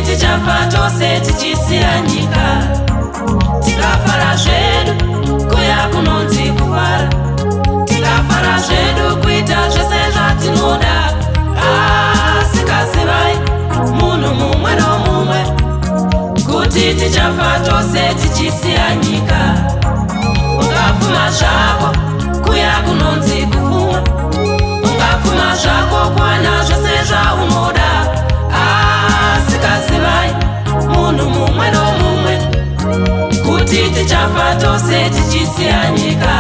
tichafa tose tichisiya nyika, tikafara zvedu kuya kunonzi kufara, tikafara zvedu kuita zvese zvatinoda, asikazivai munhu mumwe nomumwe kuti tichafa tose tichisiya nyika. Ungafuma zvako kuya kunonzi kufuma, ungafuma zvako kuwana zvese zvaunoda, asikazivai munhu mumwe nomumwe kuti tichafa tose tichisiya nyika.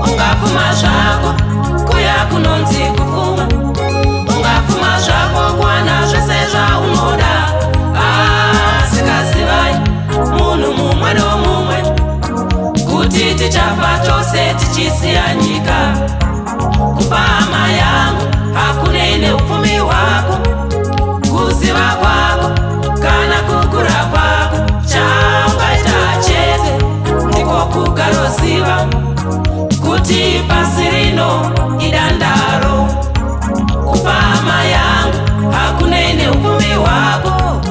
Ungafuma zvako kuya kunonzi kufuma, ungafuma zvako kuwana zvese zvaunoda, asikazivai munhu mumwe nomumwe kuti tichafa tose tichisiya nyika. Kufa hama yangu hakunene upfumi hwako, kuziva kwako kana kukura kwako, chaungaita chete ndiko kugaroziva kuti pasi rino idandaro. Kufa hama yangu hakunene upfumi hwako,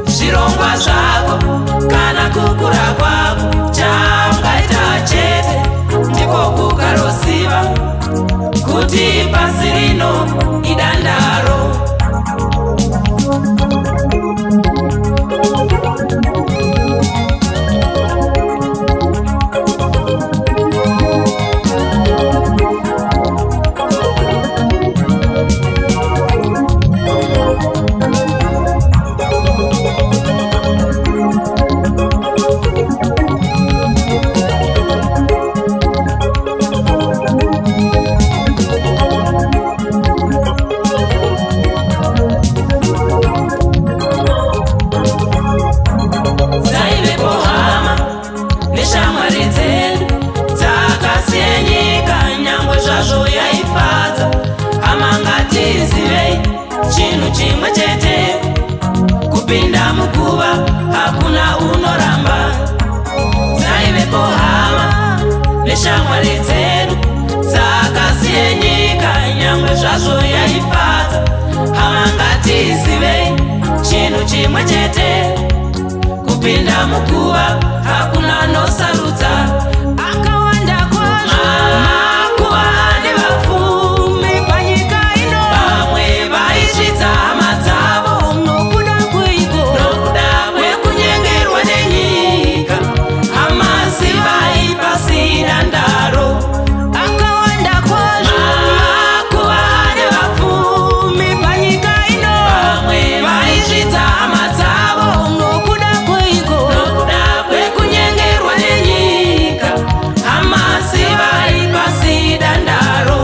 zvirongwa zvako kana kukura kwako, chaungaita chete ndiko kugaroziva kuti pasi rino idandaro. Chinhu chimwe chete kupinda muguva hakuna unoramba. Dzaivepo hama neshamwari dzedu dzakasiye nyika nyangwe zvazvo yaifadza. Hama ngatizivei chinhu chimwe chete kupinda muguva hakuna nosarudza. Akawanda kwazvo makuva ane vapfumi panyika ino, vamwe vaizvidza hama dzavo nokuda kwekunyengerwa nenyika. Hama zivai pasi dandaro. Akawanda kwazvo makuva ane vapfumi panyika ino, vamwe vaizvidza hama dzavo nokuda kwekunyengerwa nenyika. Hama zivai pasi dandaro.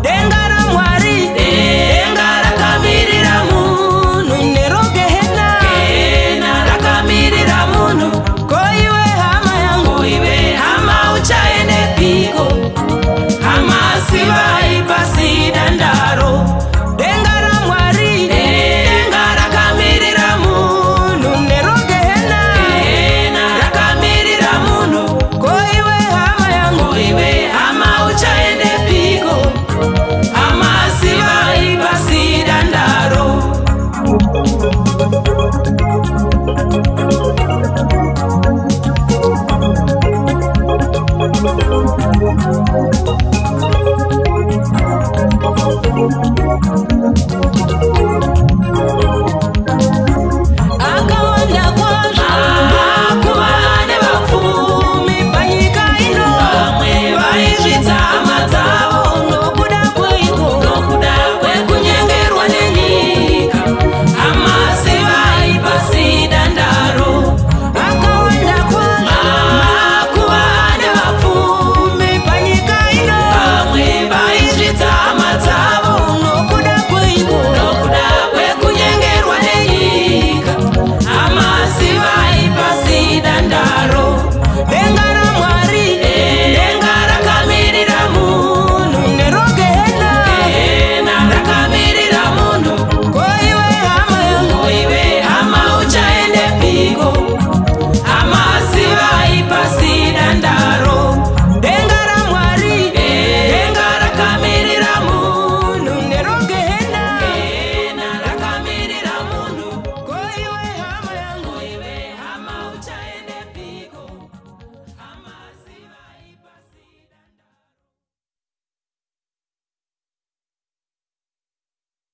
Denga raMwari, denga rakamirira munhu, nerogehena, gehena rakamirira munhu. Koiwe hama yangu, iwe hama uchaendepiko? Hama zivai pasi dandaro. Denga raMwari, denga rakamirira munhu, nerogehena, gehena rakamirira munhu. Koiwe hama yangu, iwe hama uchaendepiko? Hama zivai pasi dandaro.